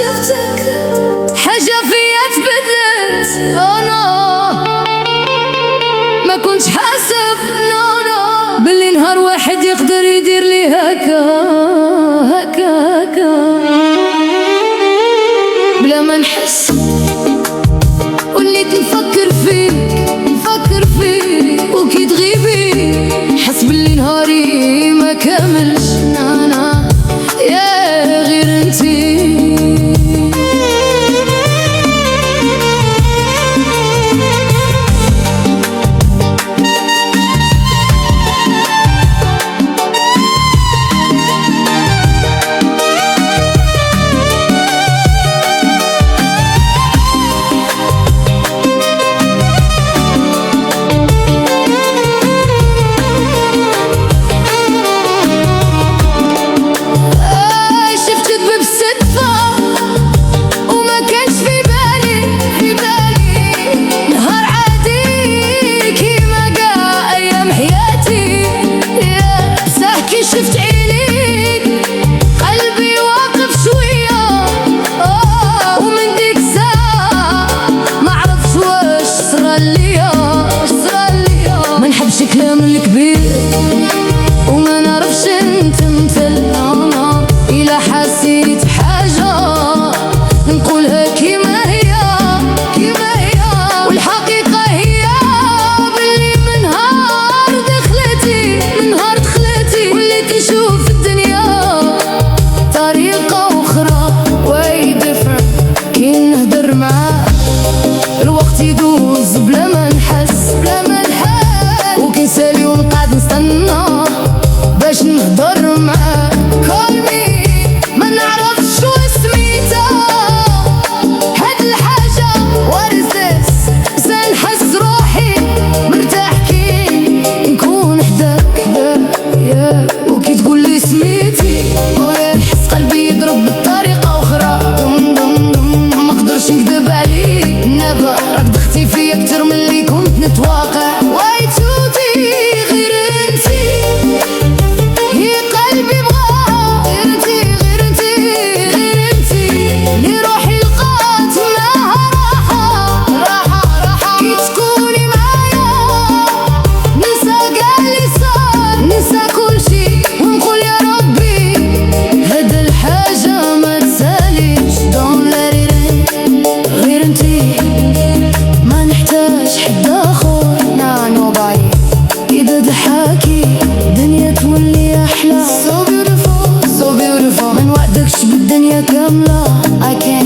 شفتك حاجة فيا تبدلت. أنا ما كنتش حاسب باللي نهار واحد يقدر يدير لي هكا هكا هكا بلا ما نحس. وليت نفكر فيك وكي تغيبي حس باللي نهاري ما كاملش. انا يا غير انتي شفت عينيك قلبي واقف شوية. ومن ديك الساعة ما عرفتش واش صراليا. ما نحبش كلام الكبير وما نعرفش نتمثل. إلا حسيت بحاجة نقولها كيما هي والحقيقة هي باللي من نهار دخلتي وليت نشوف الدنيا طريقة أخرى way different. كي نهدر معاك الوقت يدوز بلا ما نحس وكي نسالي ونقعد نستنى باش نهدر معاك. call me ما نعرفش واسميتها هاد الحاجة what is this. بس نحس روحي مرتاح كي نكون حداك وكي تقول لي سميتي نحس قلبي يضرب بطريقة أخرى. ما قدرش نكذب عليك نيفر. راك دختي فيا أكتر من اللي كنت نتواقع. واي توتي غير انتي هي قلبي بغاها. غير انتي اللي روحي لقات معاها راحة. كي تكوني معايا ننسى قال لي صار ننسى كل شي ونقول يا ربي هاد الحاجة ما تساليش. don't let it end. غير انتي ما نحتاج حد آخر. nah nobody. إذا ضحاكي الدنيا تولي أحلى. so beautiful ما نوعدكش بالدنيا كاملة. I can't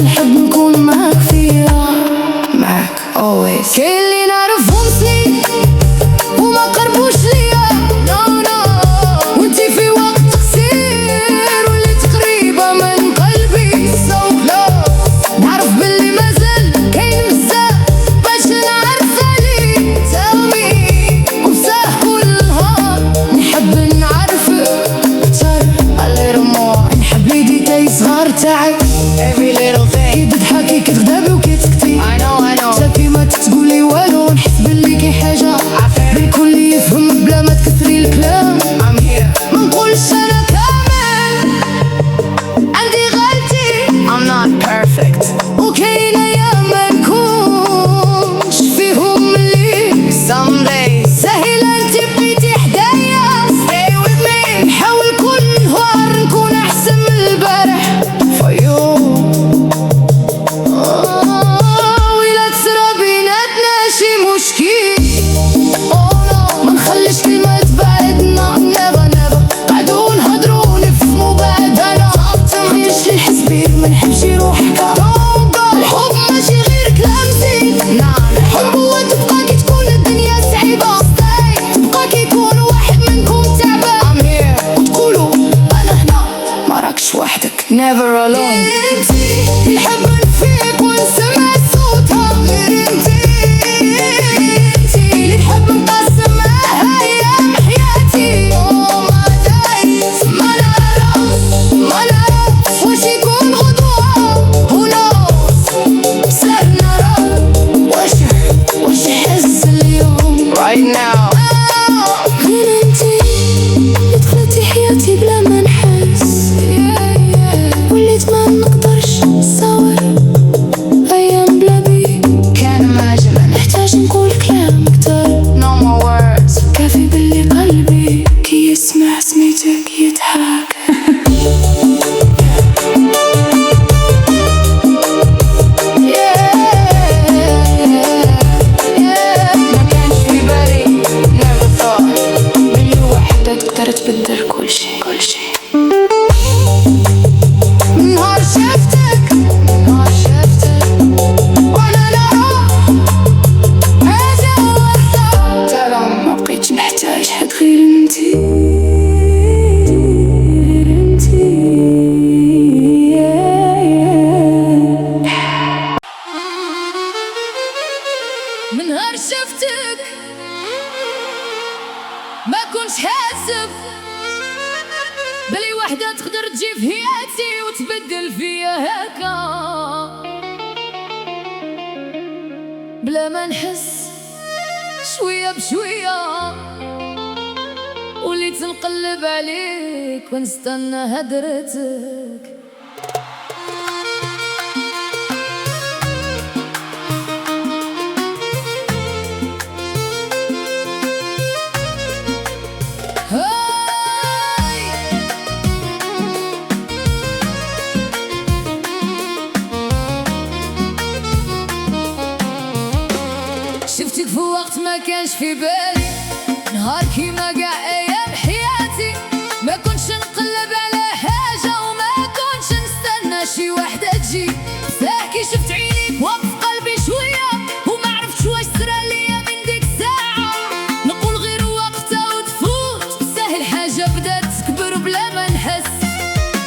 نحب نكون معاك فيها always. كاين اللي نعرفهم سنين وما قربوش ليا وانتي في وقت قصير وليت قريبة من قلبي so close. نعرف باللي مازال كاين بزاف باش نعرف عليك tell me وبصح كل نهار نحب نعرفك أكتر a little more. نحب لي ديتاي صغار تاعك every little thing. كي تضحكي كي تغدابي وكي تسكتي I know شافي ما تقولي والو. نحس باللي كي حاجة بالكل يفهم بلا ما تكثري الكلام. ما نقولش أنا كامل عندي غلطي I'm not perfect. وكاين أيام ما نكونش فيهم اللي someday سهلة انتي بقيتي حدايا stay with me. نحاول كل نهار نكون أحسن من البارح for you. ويلا تسرى بيناتنا شي مشكل ما نخليش كلمة تبعدنا never. قعدو نهضرو نفهمو بعدنا. مايش الحس بيه ما نحبش يروح هكا. الحب ماشي غير كلام زين. الحب هو تبقى كي تكون الدنيا صعيبة. تبقى كي يكون واحد منكم تعبان وتقولوا أنا هنا ما راكش وحدك never alone. انتي نحب نفيق ونسمع صوتها. غير انتي اللي نحب نقسم معاها أيام حياتي. ما نعرف واش يكون غدوة who knows. بصح نرى واش يحس اليوم right now. غير انتي اللي دخلتي حياتي بلا ما نحس وليت ما نقدرش وحدة تقدر تبدل كل شي. من نهار شفتك وانا نرى حاجة وحدة، ترى ما بقيتش نحتاج حد غير انتي. من نهار شفتك ما كنتش حاسب بلي وحدة تقدر تجي في حياتي وتبدل فيا هكا بلا ما نحس، شوية بشوية وليت نقلب عليك ونستنى هدرتك. شفتك في وقت ما كانش في بالي، نهار كيما قاع ايام حياتي، ما كنتش نقلب على حاجة وما كنتش نستنى شي وحدة تجي. صح كي شفت عينيك وقف قلبي شوية وما عرفتش واش صرا ليا من ديك الساعة. نقول غير وقتها وتفوت ساهل، حاجة بدات تكبر بلا ما نحس.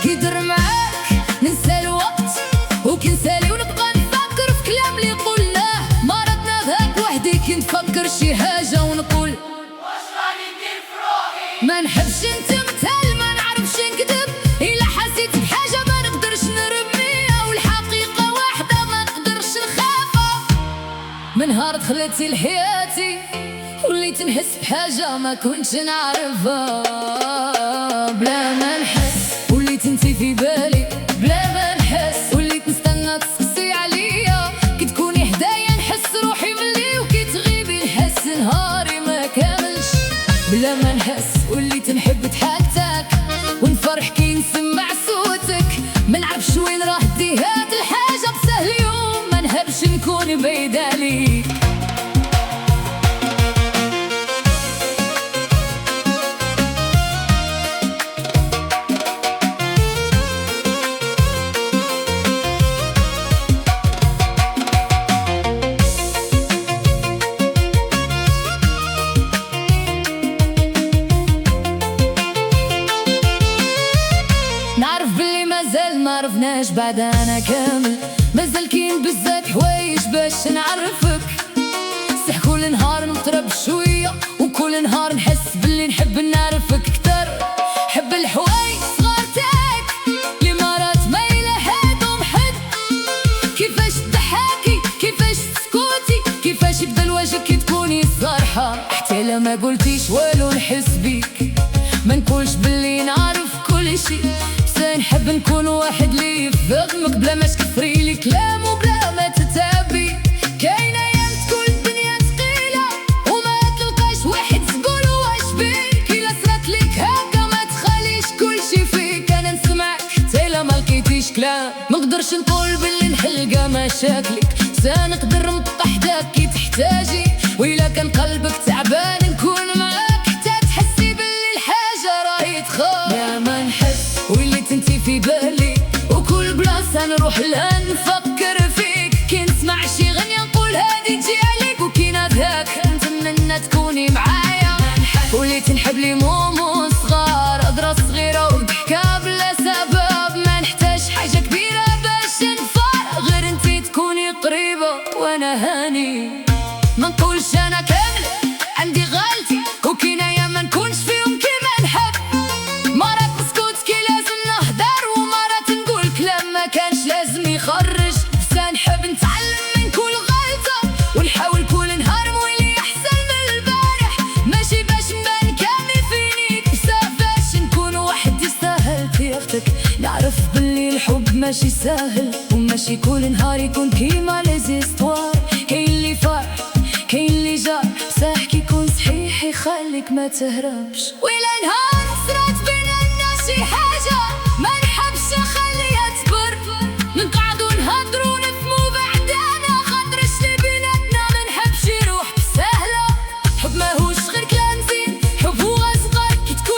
كي در معاك ننسى الوقت وكنسالي ونبقى نفكر في كلام اللي قلناه، مرضنا بهاك وحدي كي نفكر شي حاجة ونقول واش راني ندير في روحي. ما نحبش نتمثل ما نعرفش نكذب، إلا حسيت بحاجة ما نقدرش نرميها، والحقيقة واحدة ما نقدرش نخافها. من نهار دخلتي لحياتي وليت نحس بحاجة ما كنتش نعرفها بلا ما نحس، وليت انتي في بالي بلا ما نحس، وليت نستنى تسقسي عليا كي تكوني هدايا نحس روحي ملي، وكي تغيبي نحس نهاري ما كاملش بلا ما نحس. وليت نحب ضحكتك ونفرح كي نسمع صوتك، ما نعرفش وين راه دي هاد الحاجة بسهل يوم ما نهبش نكون بعيدة عليك. نعرف بلي مازال ما عرفناش بعد انا كامل، مازال كاين بزاف حوايج باش نعرفك. صح كل نهار نطرب شوية وكل نهار نحس بلي نحب نعرفك كتر. حب الحوايج صغار تاعك اللي مرات ما يلحقهم حد، كيفاش تضحكي كيفاش تسكتي كيفاش يبدل وجهك كي تكوني صارحة، حتى لا ما قلتيش والو نحس بيك. ما نقولش بلي نعرف كل شي، نحب نكون واحد اللي يفهمك بلا ما تكثري لي كلام وبلا ما تتعبي. كاين ايام تكون الدنيا ثقيلة وما تلقاش واحد تقول واش بيك، الا صرات ليك هكا ما تخليش كل شي فيك. انا نسمعك حتى لا ما لقيتيش كلام، ما نقدرش نقول بلي نحل كاع مشاكلك، سنقدر نبقى حداك كي تحتاجي، وإلا كان قلبك تعبان نكون معاك حتى تحسي بلي الحاجة راهي تخاف. يا ما نحس وليت انتي في بالي وكل بلاصة نروح لها نفكر فيك، كي نسمع شي غنية نقول هادي تجي عليك، وكي نادهاك نتمنى تكوني معايا. وليت نحب لي مومو صغار هضرة صغيرة وضحكة بلا سبب، ما نحتاج حاجة كبيرة باش نفرح غير انتي تكوني قريبة وانا هاني. ما نقولش انا كاملة عندي غلطي وكاين ايام ما نكونش فيهم كيما نحب، مرات نسكت كي لازم نهدر ومرات نقول كلام ما كانش لازم يخرج. بس نحب نتعلم من كل غلطة ونحاول كل نهار نولي احسن من البارح، ماشي باش نبان كامل فينيك بزاف باش نكون واحد يستاهل طيبتك. نعرف بلي الحب ماشي ساهل وماشي كل نهار يكون كيما ليزيستوار، كاين اللي فرح كاين اللي جار، بصح كي يكون صحيح يخليك ما تهربش. وإلا نهار صرات بيننا شي حاجة ما نحبش نخليها تبر، نقعدو نهضرو نفهمو بعدنا خاطر اللي بيناتنا ما نحبش يروح بسهلة. حب ماهوش غير كلام زين، حب هو صغار كي تكون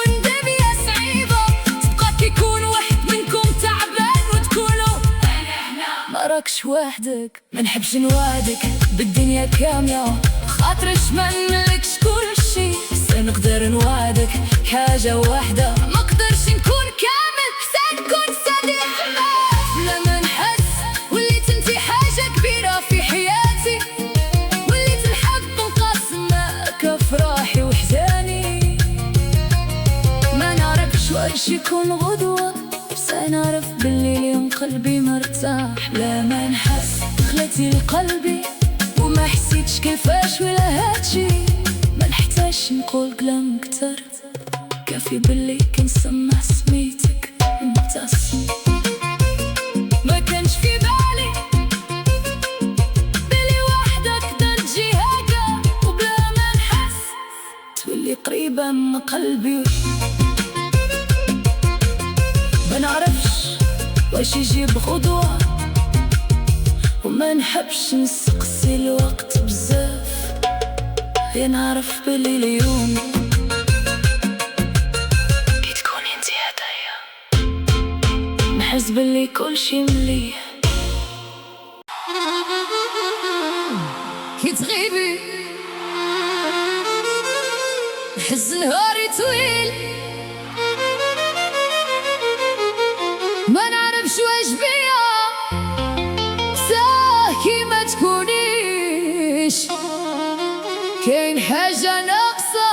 تعيش وحدك. ما نحبش نوعدك بالدنيا كاملة خاطرش ما نملكش كل شي، بس نقدر نوعدك حاجة واحدة، ما نقدرش نكون كامل حتى نكون صديق. لما نحس وليت انتي حاجة كبيرة في حياتي، وليت نحب نقاسم معاك افراحي وحزاني. ما نعرفش واش يكون غدوة، بس نعرف باللي اليوم قلبي مرتاح. لما نحس دخلتي لقلبي وما حسيتش كيفاش ولا هادشي، ما نحتاجش نقول كلام كتر، كافي باللي كنسمع سميتك مبتسم. ما كانش في بالي بلي وحدك تقدر تجي هكا، وبلا ما نحس تولي قريبة من قلبي. ما نعرفش واش يجيب غدوة، وما نحبش نسقسي الوقت بزاف، غير نعرف بلي اليوم كي تكوني انتي هدايا نحس بلي كل شي مليح. كي تغيبي نحس نهاري طويل، ما نعرفش واش بيا ساكي ما تكونيش، كاين حاجة ناقصة.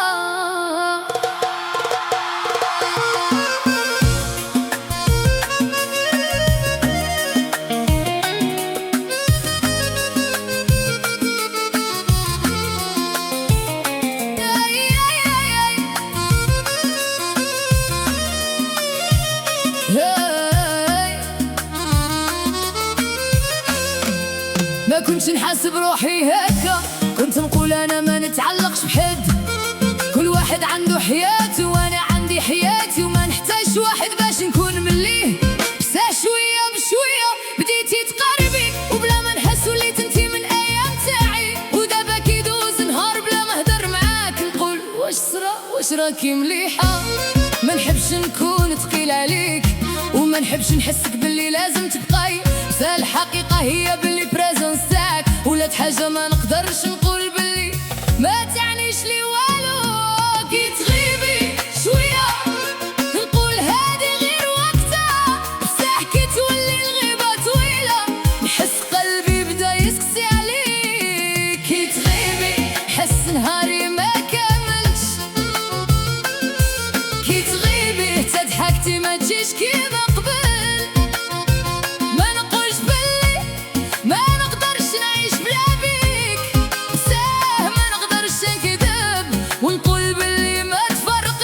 ما كنتش نحاسب روحي هكا، كنت نقول انا ما نتعلقش بحد، كل واحد عنده حياته وانا عندي حياتي، وما نحتاجش واحد باش نكون مليه. بس شويه بشويه بديتي تقربي، وبلا ما نحس وليت انتي من ايام تاعي، ودابا كيدوز نهار بلا ما هدر معاك نقول واش صرا واش راكي مليحه. ما نحبش نكون ثقيل عليك، وما نحبش نحسك باللي لازم تبقاي، بس الحقيقه هي باللي بريزونس تاعك ولات حاجه ما نقدرش نقول باللي ما تعنيش لي والو. كي تغيبي شويه نقول هادي غير وقتها، بصح كي تولي الغيبه طويله نحس قلبي بدا يسقسي عليك. كي تغيبي حس نهاري ما كاملش، كي تغيبي حتى ضحكتي ما تجيش كيما قبل. ما نقولش باللي ما نقدرش نعيش بلا بيك، ساه ما نقدرش نكذب ونقول باللي ما تفرقيش.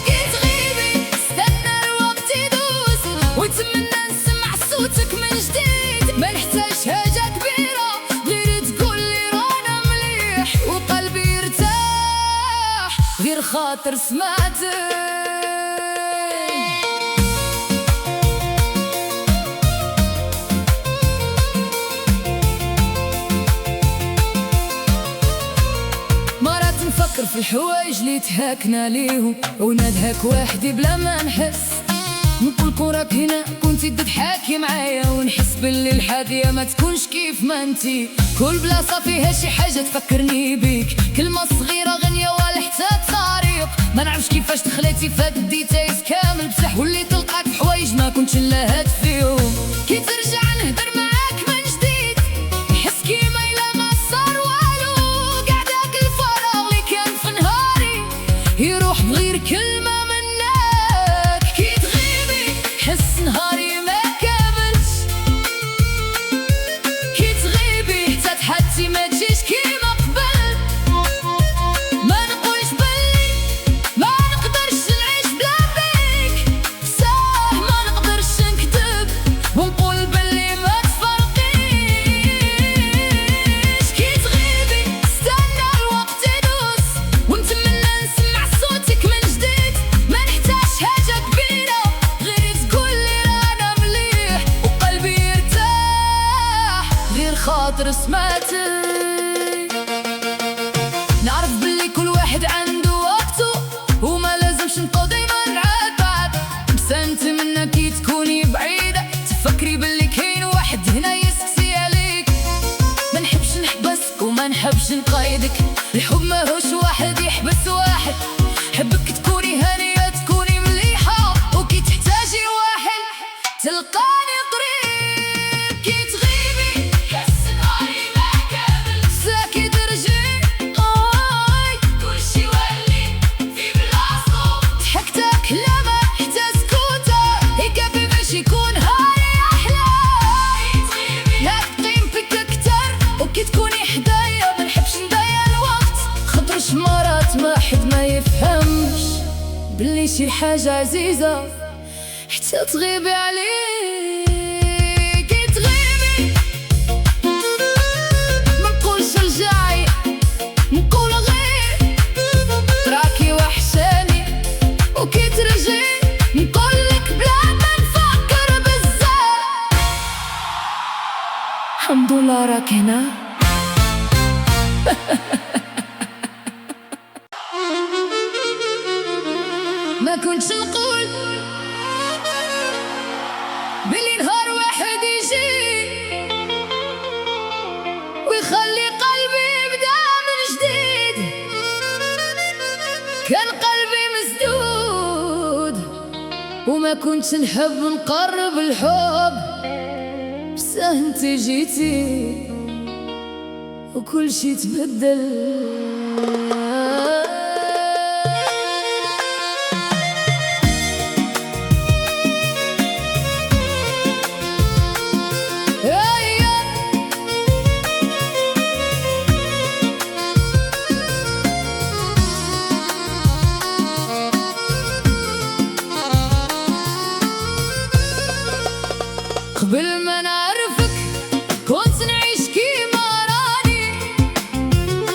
كي تغيبي استنى الوقت يدوز، واتمنى نسمع صوتك من جديد. ما نحتاج حاجة كبيرة غير تقولي رانا مليح، وقلبي يرتاح غير خاطر سمعتك. نفكر في الحوايج اللي تهاكنا ليهم، ونضحك وحدي بلا ما نحس، نقول كون راك هنا كنتي تضحكي معايا، ونحس باللي الحادية ما تكونش كيف ما انتي. كل بلاصة فيها شي حاجة تفكرني بيك، كلمة صغيرة غنية ولا حتى طريق. ما نعرفش كيفاش دخلتي فهاد الديتايز كامل، بصح وليت نلقاك في حوايج ما كنتش نلهد فيهم. كي ترجع نهدر معاك من جديد نحس كيما إلا ما صار والو، قاع داك الفراغ اللي كان في نهاري يروح بغير كلمة منك. كي تغيبي حس نهاري ما كاملش، كي تغيبي حتى ضحكتي ما تجيش كيما قبل. ما نقولش باللي ما نقدرش نعيش بلا بيك، صح ما نقدرش نكذب ونقول باللي ما تفرقيش. كي تغيبي استنى الوقت يدوز، ونتمنى نسمع صوتك من جديد. نحبك تكوني هانية تكوني مليحة، وكي تحتاجي واحد تلقاني قريب. كي تغيبي كاس نهاري ما كامل ساكي درجي كلشي يولي في بلاصتو. ضحكتك لما حتى سكوتة يكفي باش يكون هاري أحلى. كي تغيبي لا قيمتك أكتر، وكي تكوني حدايا منحبش نضيع الوقت، خاطرش مرات ما حد ما يفهمش بلي شي حاجة عزيزة حتى تغيبي عليه. كي تغيبي منقولش رجعي، نقول غير تراكي وحشاني، وكي ترجعي نقولك بلا ما نفكر بزاف الحمد لله راك هنا. ما كنتش نقول بلي نهار واحد يجي ويخلي قلبي يبدا من جديد. كان قلبي مسدود وما كنتش نحب نقرب الحب، بصح انتي جيتي وكل شي تبدل. قبل ما نعرفك كنت نعيش كيما راني،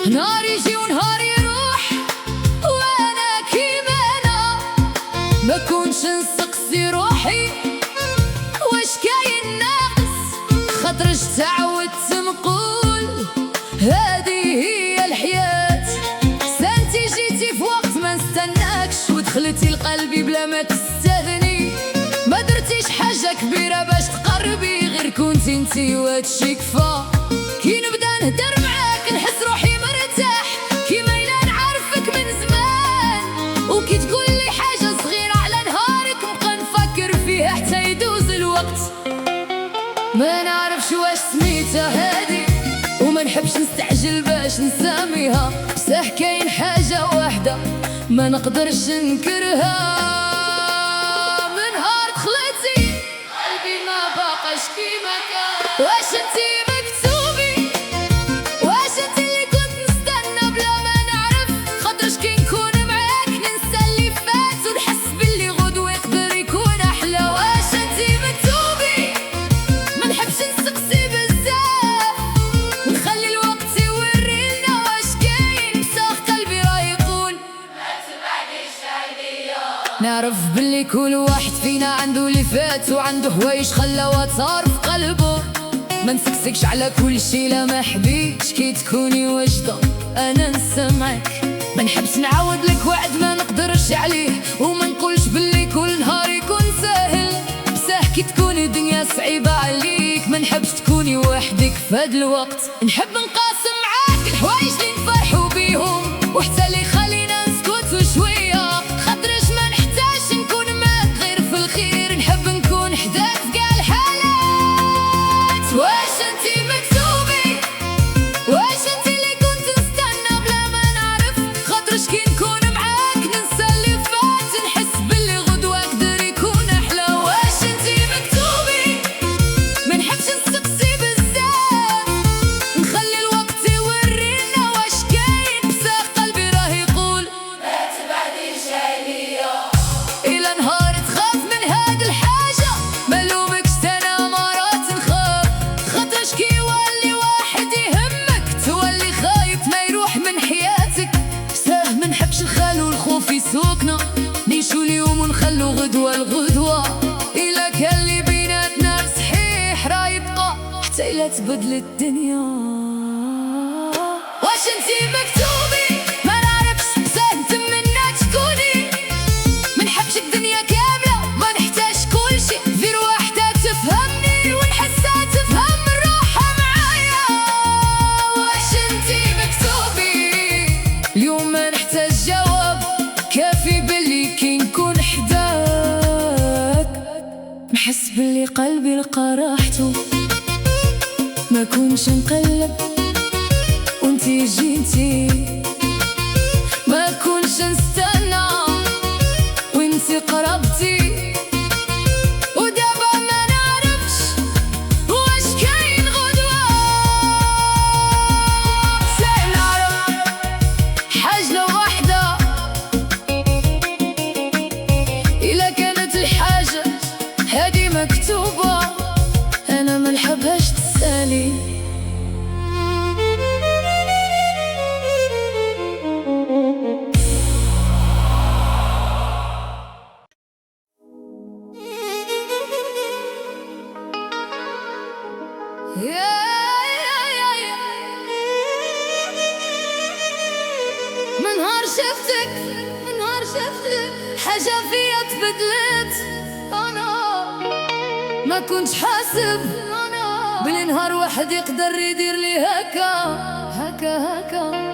نهار يجي ونهار يروح وانا كيما انا. ما كنتش نسقسي روحي واش كاين ناقص، خاطرش تعودت نقول هذه هي الحياة. سانتي جيتي في وقت ما نستناكش، ودخلتي لقلبي بلا ما تستاذني. ما درتيش حاجة كبيرة باش تقربي، غير كنتي انتي وهادشي كفا. كي نبدا نهدر معاك نحس روحي مرتاح، كيما إلا نعرفك من زمان. وكي تقولي حاجة صغيرة على نهارك نبقى نفكر فيها حتى يدوز الوقت. ما نعرفش واش سميتها هادي، وما نحبش نستعجل باش نساميها، بصح كاين حاجة واحدة ما نقدرش ننكرها. واش انتي مكتوبي، واش انتي اللي كنت نستنى بلا ما نعرف، خاطرش كي نكون معاك ننسى اللي فات ونحس باللي غدوة يقدر يكون احلى. واش انتي مكتوبي، ما نحبش نسقسي بزاف ونخلي الوقت يوريلنا واش كاين، بصح قلبي راه يقول ما تبعديش عليا. نعرف باللي كل واحد فينا عنده اللي فات وعنده هوايش خلاوها صار في قلبه. ما نسكسكش على كل شي لا ما حبيتش، كي تكوني واجدة انا نسمعك. ما نحبش نعاود لك وعد ما نقدرش عليه، وما نقولش باللي كل نهار يكون ساهل، بصح كي تكوني الدنيا صعيبة عليك ما نحبش تكوني وحدك في هاد الوقت. نحب نقاسم معاك الحوايج اللي نفرحوا بيهم، وحتى اللي خلينا نسكت شوية، خاطرش ما نحتاج نكون معاك غير في الخير. نحب نكون حداك في كاع الحالات. واش انتي مكتوبي، واش انتي اللي كنت نستنى بلا ما نعرف، خاطرش كي نكون معاك ننسى اللي فات نحس باللي غدوة يقدر يكون احلى. واش انتي مكتوبي، ما نحبش نسقسي بزاف نخلي الوقت يورينا واش كاين، بصح قلبي راه يقول ما تبعديش عليا. الى نهار تخاف من هاد الحاجة ما لومكش انا مرات نخاف، خاطرش كي يولي واحد يهمك تولي خايف ما يروح من حياتك. ساه ما نحبش الخال والخوف يسوقنا، نعيشو اليوم ونخلو غدوة الغدوة. إلا كان اللي بيناتنا صحيح راه يبقى حتى إلا تبدل الدنيا. واش انتي مكتوبي، ما نعرفش بصح نتمنى تكوني، ما نحبش الدنيا كاملة ما نحتاج كل شي، غير واحدة تفهمني ونحسها تفهم روحها معايا. واش انتي مكتوبي، اليوم ما نحتاج جواب كافي في بالي كي نكون حداك، نحس باللي قلبي لقى راحته، ما كونش نقلب وانتي جيتي، ما كونش نستنى وانتي قربتي. ودابا ما نعرفش واش كاين غدوة، ساي نعرف حاجة وحدة، إلا كانت الحاجة هادي مكتوبة أنا منحبهاش تسالي. من نهار شفتك، من نهار شفتك حاجة فيا تبدلت، أنا ما كنتش حاسب بلي نهار واحد يقدر يدير لي هكا هكا هكا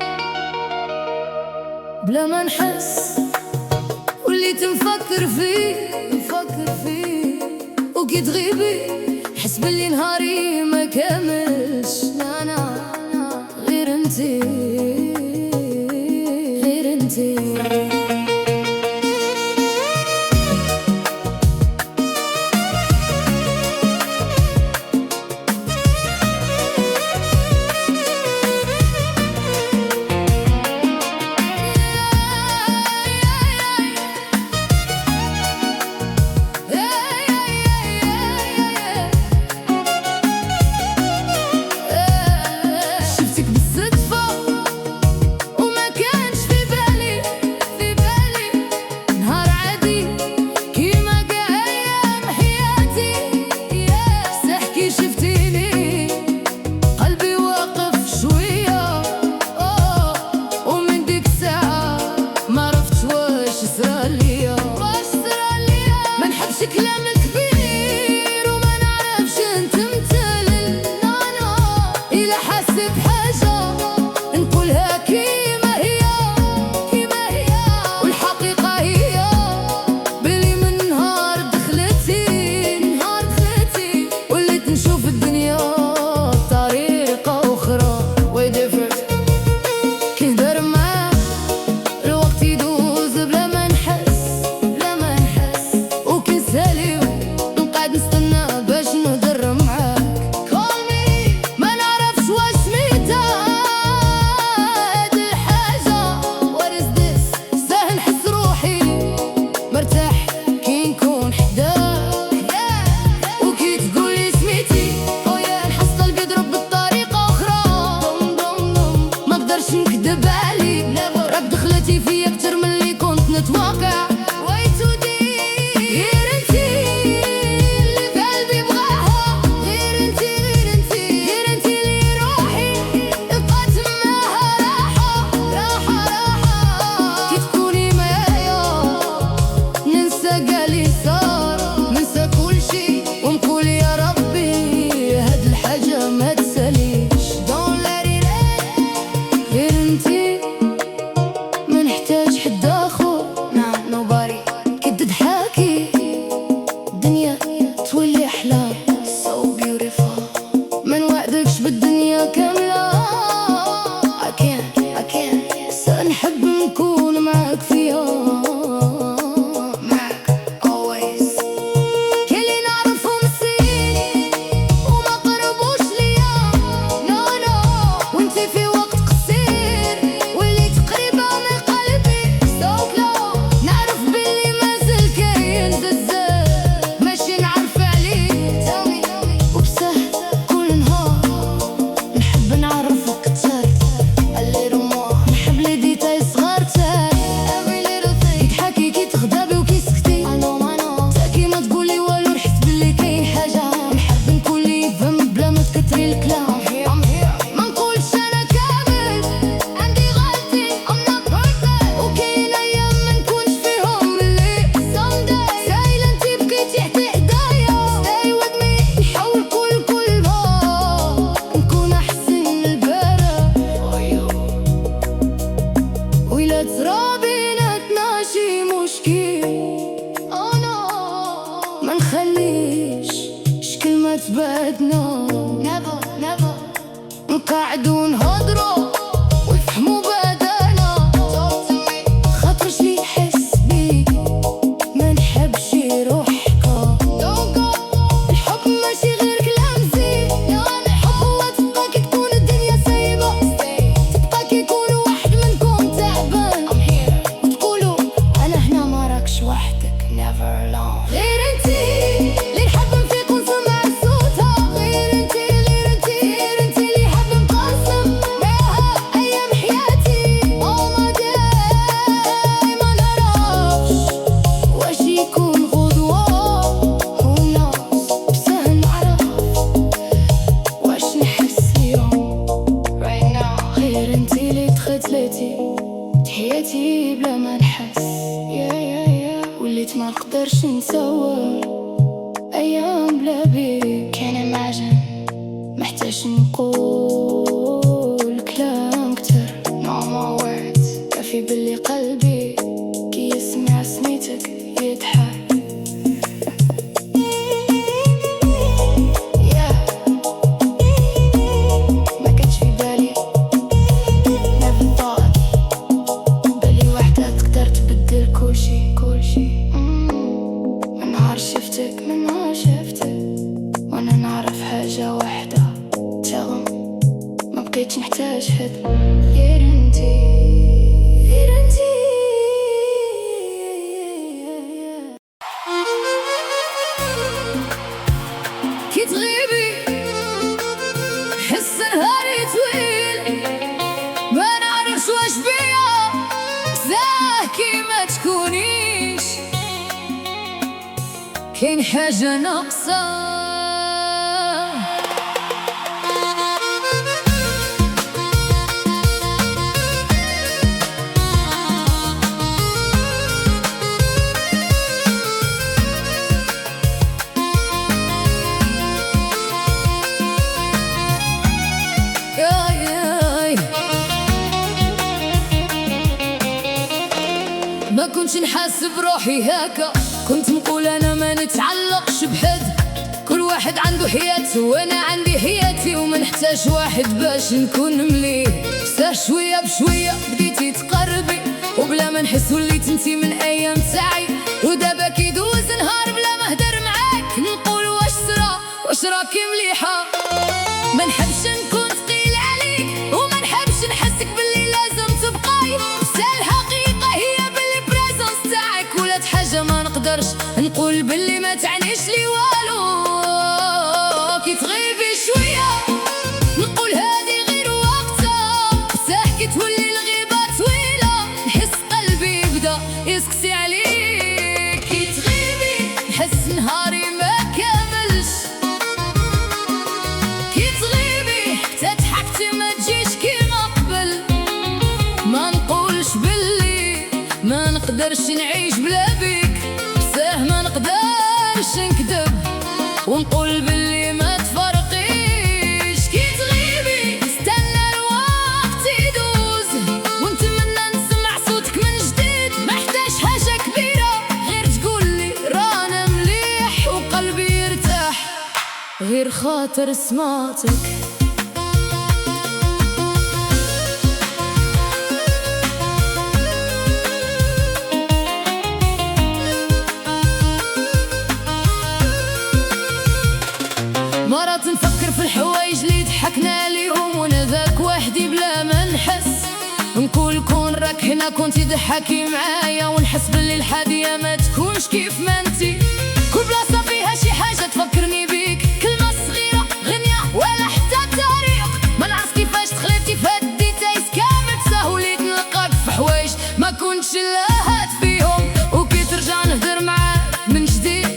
بلا ما نحس. وليت نفكر فيك نفكر فيك، وكي تغيبي حس بلي نهاري ما كاملش. لا غير انتي غير انتي. كلام كبير وما نعرفش نتمثل، إلا حاسب حاجة نقولها كيما هي كيما هي. والحقيقة هي بلي من نهار دخلتي نهار دخلتي وليت نشوف الدنيا بطريقة أخرى. way different كي ندير معاك الوقت يدوز بلا ما نحس بلا ما نحس، وكي نسالي نقعد نستنى باش نهدر معاك. call me ما نعرفش واش سميتها هاد الحاجة what is this. ساهل نحس روحي مرتاح كي نكون حداك، وكي تقولي سميتي ويا نحس قلبي يضرب بطريقة أخرى. ما نقدرش نكذب عليك، راك دخلتي فيا كتر من اللي كنت نتوقع. way too deep غير انتي اللي في قلبي بغاها، غير انتي غير انتي غير انتي اللي روحي لقات معاها راحة راحة راحة. كي تكوني معايا ننسى قال لي صار، ننسى كل شي ونقول يا ربي هاد الحاجة ما تساليش. don't let it end غير انتي ما نحتاج حد اخر. تبعدنا نقعدو نهضرو ويفهمو بعدنا خاطر شي يحس بيك ما نحبش يروح حكا الحب ماشي غير كلام زين الحب هو تبقى كي تكون الدنيا سايبة تبقى كي يكون واحد منكم تعبان وتقولو انا هنا ما راكش وحدك never alone غير انتي اللي نحب نفيق ونسمع صوتها غير انتي اللي حب نقاسم معاها ايام حياتي ما دايما نعرفش واش يكون غدوة وناس بسهل نعرف واش نحس اليوم right now غير انتي اللي تخدلتي حياتي بلا ما نحس وليت ما نقدرش نصور ايام بلا بيك can't imagine محتاج نقول كلام كتر no more words كافي باللي قلبي كي يسمع سميتك يضحك ما كانش في بالي never thought باللي وحدة تقدر تبدل كل شي من نهار شفتك وانا نعرف حاجة واحدة تغم ما بقيتش نحتاج حد غير انتي كي تغيبي حس نهاري طويل ما نعرفش واش بيا زاه كي ما تكونيش كاين حاجة ناقصة ما كنتش نحاسب روحي هكا كنت نقول انا ما نتعلقش بحد كل واحد عنده حياته وانا عندي حياتي وما نحتاج واحد باش نكون مليه سا شويه بشويه بديتي تقربي وبلا ما نحس وليت انتي من ايام تاعي ودابا كيدوز نهار بلا ما هدر معاك نقول واش راكي مليحه ما نحبش نكون ثقيل عليك وما نحبش نحسك باللي لازم تبقاي الحقيقه هي باللي بريزونس تاعك ولات حاجه ما نقدرش نقول باللي ما تعنيش لي والو كي تغيبي شويه نقول هادي غير وقتها صح كي تولي الغيبه طويله نحس قلبي بدا يسكسي عليك كي تغيبي نحس نهاري ما كاملش كي تغيبي حتى ضحكتي ما تجيش كيما قبل ما نقولش باللي ما نقدرش نعيش بلا بيك بصح ما نقدرش نكذب ونقول باللي ما تفرقيش كي تغيبي نستنى الوقت يدوز ونتمنى نسمع صوتك من جديد ما احتاج حاجة كبيرة غير تقولي رانا مليح وقلبي يرتاح غير خاطر سمعتك مرات نفكر في الحوايج اللي ضحكنا ليهم وانا ذاك وحدي بلا ما نحس نقول كون راك هنا كنتي ضحكي معايا ونحس باللي الحادية ما تكونش كيف ما انتي كل بلاصة فيها شي حاجة تفكرني بيك كلمة صغيرة غنية ولا حتى تاريخ ما نعرف كيفاش تخليتي في هاد الديتايز كامل تساهليت نلقاك في حوايج ما كنتش لاهات فيهم وكي ترجع نهدر معاك من جديد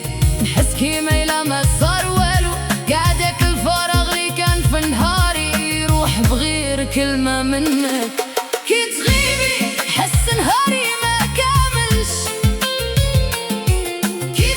نحس كيما إلا ما صار والو قعدك الفراغ اللي كان في نهاري يروح بغير كلمة منك كي تغيبي حس نهاري ما كاملش كي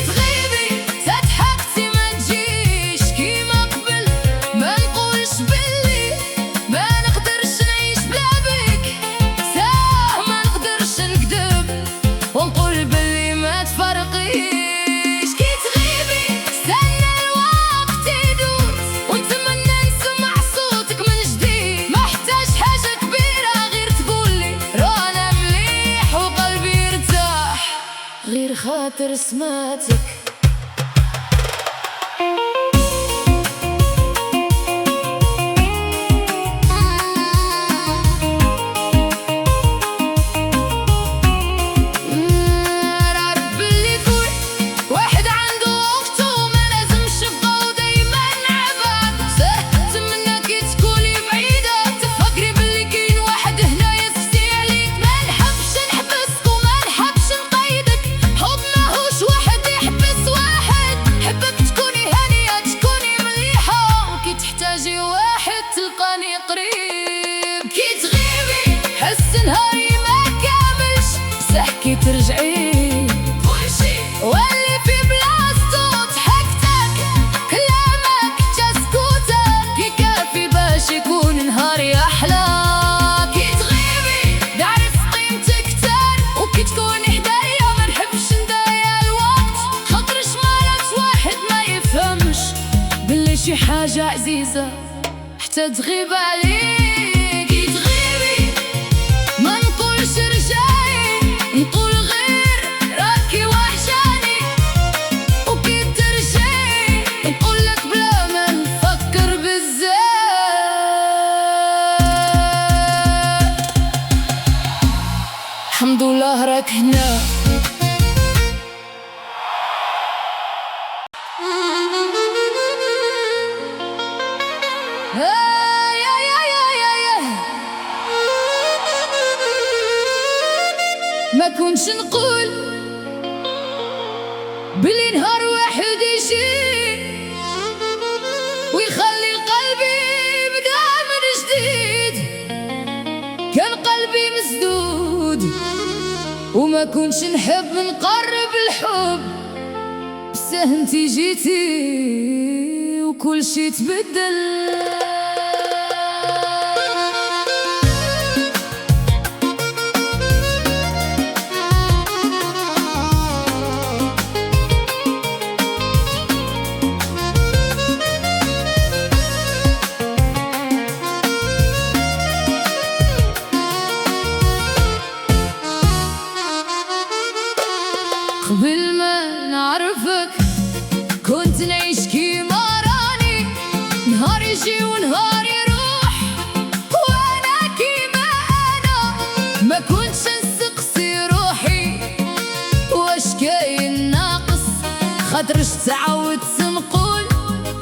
غير خاطر سماتك. كي ترجعي واللي في بلاصتو ضحكتك كلامك جا سكوتك كافي باش يكون نهاري احلى. كي تغيبي نعرف قيمتك تاني وكي تكوني حدايا ما نحبش نضيع الوقت خاطر شمالات واحد ما يفهمش باللي شي حاجة عزيزة حتى تغيب عليك. كي تغيبي ما نقولش رجعي نقول غير راكي وحشاني وكي ترجعي نقولك بلا ما نفكر بزاف. الحمد لله راك هنا. ما كنتش نقول بلي نهار واحد يجي ويخلي قلبي يبدا من جديد. كان قلبي مسدود وما كنتش نحب نقرب الحب بس انتي جيتي وكل شي تبدل. قبل ما نعرفك كنت نعيش كيما راني نهار يجي ونهار يروح وانا كيما انا ما كنتش نسقسي روحي واش كاين ناقص خاطرش تعودت نقول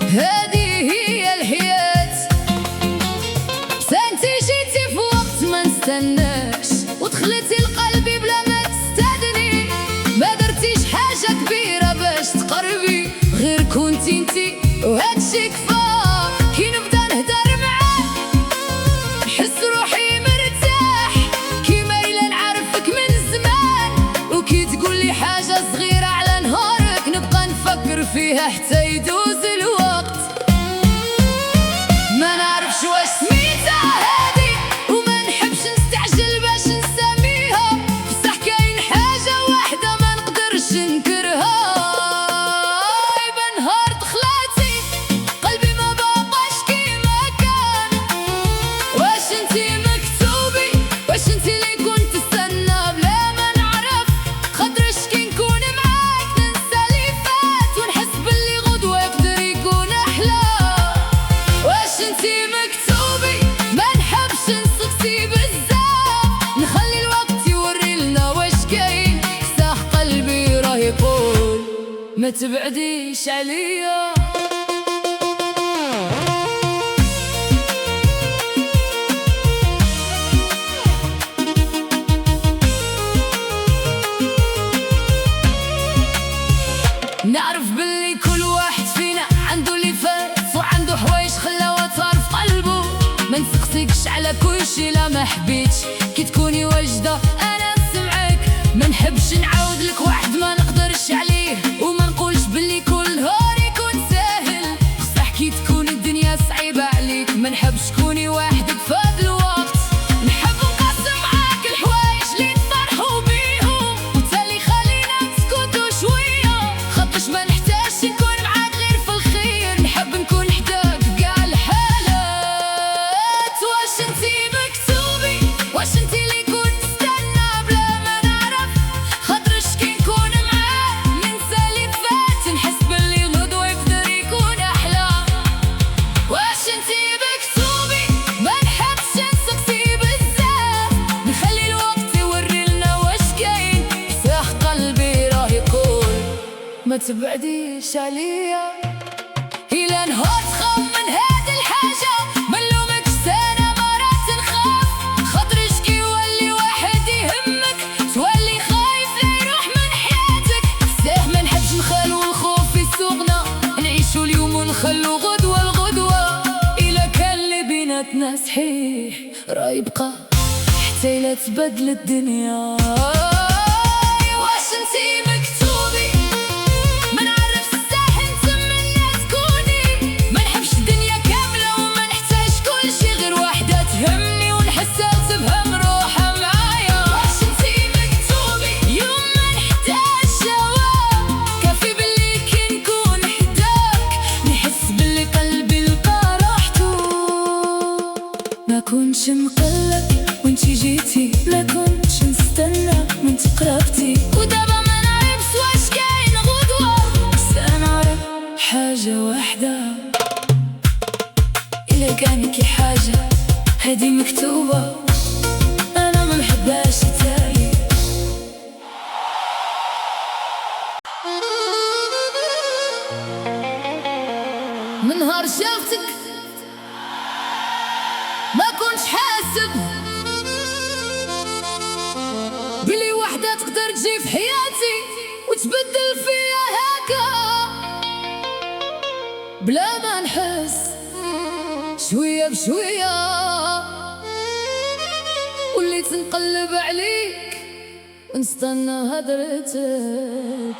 هذه هي الحياة. سنتي جيتي في وقت ما نستناش ودخلتي لقلبي بلا ما تستدني ما درتيش حاجة كبيرة باش تقربي غير كنتي انتي وهادشي كفا. كي نبدا نهدر معاك نحس روحي مرتاح كيما إلا نعرفك من زمان وكي تقولي حاجة صغيرة على نهارك نبقى نفكر فيها حتى يدوز الوقت. ما نعرفش واش سميتها هادي وما نحبش نستعجل باش نسميها بصح كاين حاجة واحدة ما نقدرش نكرها. يبا نهار دخلاتي قلبي ما بقاش كيما كان واش انتي مكتوبي واش انتي اللي كنت تستنى بلا ما نعرف خاطرش كي نكون معاك ننسى اللي فات ونحس باللي غدوة يقدر يكون احلى. واش انتي مكتوبي ما نحبش نسقسي بزاف نخلي الوقت يوري لنا واش كاين صح قلبي راه يقول ما تبعديش عليا. نعرف باللي كل واحد فينا عنده اللي فات وعنده حوايج خلاوها صار في قلبه ما نسقسيكش على كل شي لا ما حبيتش كي تكوني واجدة انا نسمعك ما نحبش نعاود لك واحد ما نقدرش عليه وما نقولش باللي كل نهار يكون ساهل بصح كي تكون الدنيا صعيبة عليك ما نحبش تكوني وحدك في هاد الوقت. نحب نقسم معاك الحوايج اللي نفرحوا بيهم وتالي خلينا نسكتوا شوية خاطرش ما نحتاجش نكون معاك غير في الخير نحب نكون حداك في كاع الحالات. واش انتي مكتوبي واش انتي اللي كنت تستنى بلا ما نعرف خاطرش كي وما تبعديش عليا إلى نهار تخمن هاد الحاجة منلومك سنة مرات نخاف خاطري شكي يولي واحد يهمك تولي خايف لا يروح من حياتك ساه ما نحبش نخلو الخوف في سوقنا نعيشو اليوم ونخلو غدوة الغدوة إلا كان اللي بيناتنا صحيح راه يبقى حتى إلا تبدل الدنيا واش انتي مكتوبي ما نعرف الساحل نتمنى تكوني ما نحبش الدنيا كاملة وما نحتاج كل شي غير واحدة تهمني ونحسها تفهم روحها معايا واش انتي مكتوبي يوم ما نحتاج جواب كافي باللي كي نكون حداك نحس باللي قلبي لقى راحتو ما كنتش مقلق وانتي جيتي لا كنتش نستنى من تقربتي ودابا ما نعرفش واش كاين غدوة بس انا نعرف حاجة واحدة إلا كان كي حاجة هادي مكتوبة انا ما نحبهاش تاني من نهار شافتك ما كنتش حاسب بلي وحدة تقدر تجي في حياتي وتبدل فيا هكا بلا ما نحس شوية بشوية وليت نقلب عليك ونستنى هدرتك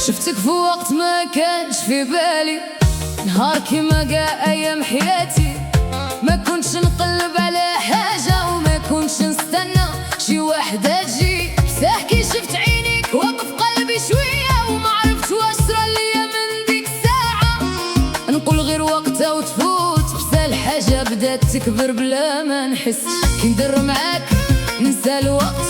شفتك في وقت ما كانش في بالي نهار كيما قا ايام حياتي ما كنتش نقلب على حاجة وما كنتش نستنى شي وحدة تجي ساه كي شفت عينيك وقف قلبي شوية وما عرفت واش صراليا من ديك الساعة نقول غير وقتها وتفوت بس الحاجة بدات تكبر بلا ما نحس كي ندر معاك ننسى الوقت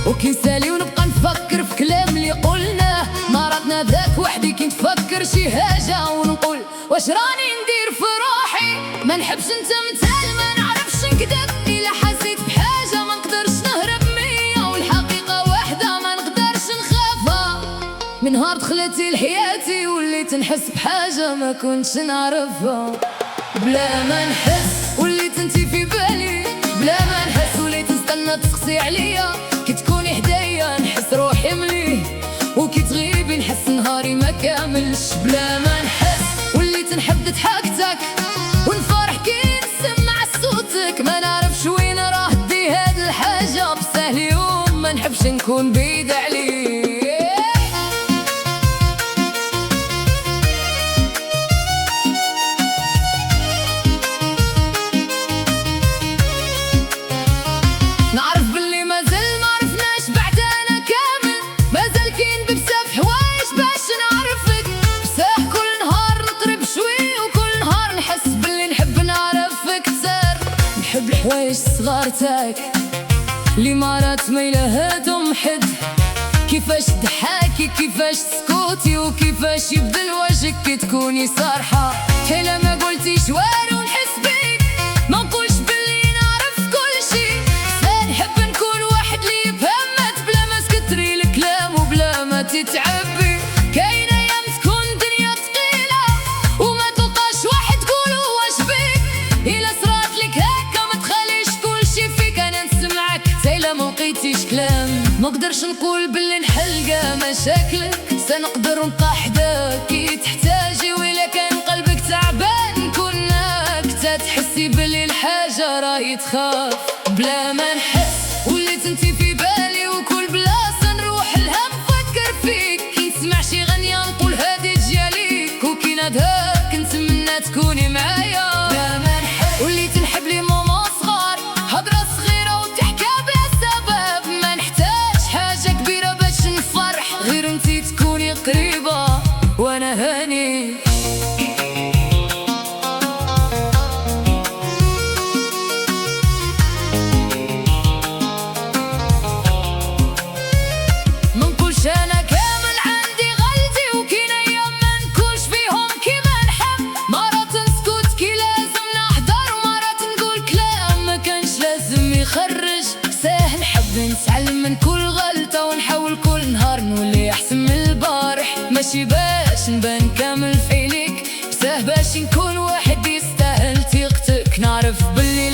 وكي نسالي ونبقى نفكر في كلام اللي قلناه مرضنا ذاك وحدي كي نتفكر شي حاجة ونقول واش راني ندير في روحي ما نحبش انت مثال ما نعرفش نكذب إلا حسيت بحاجة ما نقدرش نهرب مية والحقيقة واحدة ما نقدرش نخافها من نهار دخلتي لحياتي وليت نحس بحاجة ما كنتش نعرفها بلا ما نحس وليت انتي في بالي بلا ما نحس وليت نستنى تسقسي عليا كي تكوني هدايا نحس روحي مليح وكي تغيبي نحس نهاري ما كاملش بلا ما نحس وليت نحب ضحكتك ونفرح كي نسمع صوتك ما نعرفش وين راه دي هاد الحاجة بصح اليوم ما نحبش نكون بعيد عليك نحب الحوايج صغارتك اللي مرات ما يلهاتهم حد كيفاش تضحكي كيفاش تسكوتي وكيفاش يبدل وجهك كي تكوني صارحة حيلا ما قلتيش والو نحس بيك ما نقولش بلي نعرف كل شي بس نحب نكون واحد اللي يفهمك بلا ما تكتري الكلام وبلا ما تتعبي كاين ايام تكون الدنيا ثقيلة وما تلقاش واحد تقولو واش بيك إلا صرات لك ما لقيتيش كلام ما قدرش نقول باللي نحلقى مشاكلك سنقدر نبقى حداك كي تحتاجي وإلا كان قلبك تعبان نكون ناكتة تحسي باللي الحاجة راهي تخاف بلا ما نحس وليت انتي في بالي وكل بلاصة نروح لها نفكر فيك كي نسمع شي غنية نقول هادي تجياليك وكي نادهاك نتمنى تكوني معايا بلا ما نحس وليت نحب لي ماما صغار هضرة صغيرة وتحكي غير انتي تكوني قريبة وانا هاني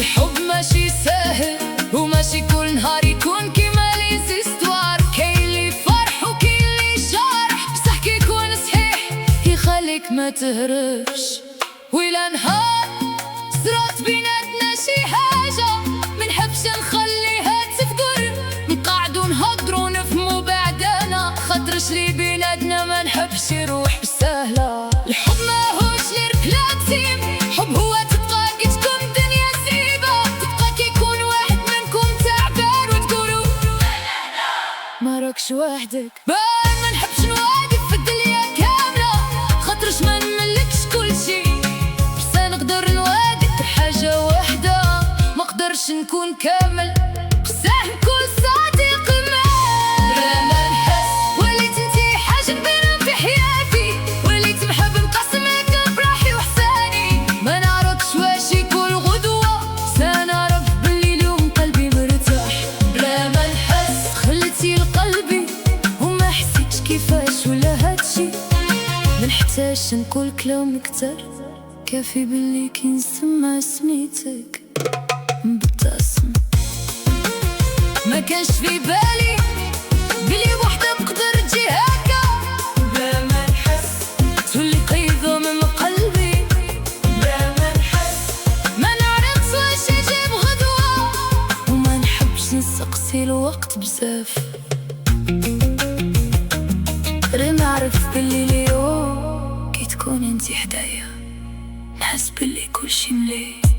الحب ماشي ساهل وماشي كل نهار يكون كيما لي زيستوار. كاين اللي فرح وكاين اللي جرح، بصح كي يكون صحيح يخليك ما تهربش. ولا نهار صرات بيناتنا شي حاجة منحبش نخليها تفقر، نقعدو نهضرو نفهمو بعدنا، خاطرش لي بيناتنا ما نحبش يروح بسهلة. الحب ماهوش غير كلام سيم، حب هو تبقى كي تكون الدنيا سيبة، تبقى كي يكون واحد منكم تعبان وتقولو ما راكش وحدك. بان ما نحبش نواقف في الدنيا كاملة، خاطرش ما نملكش كل شي، بس نقدر نواقف حاجة وحدة، ما قدرش نكون كامل، بصح نكون صادق. بلا ما نحس وليت انتي حاجة كبيرة في حياتي، وليت محب نقسمك بروحي وحساني، ما نعرفش واش يكون غدوة، سنعرف باللي اليوم قلبي مرتاح. بلا ما نحس خلتي لقلبي وما حسيتش كيفاش ولا هادشي، منحتاجش نقول كلام كتر، كافي باللي كي نسمع سميتك نبتسم. ما كانش في بالي بلي وحدة تقدر تجي هكا، بلا ما نحس تولي قريبة من قلبي. بلا ما نحس ما نعرفش واش يجيب غدوة، وما نحبش نسقسي الوقت بزاف، غير نعرف باللي اليوم كي تكون انتي حدايا نحس باللي كلشي مليح.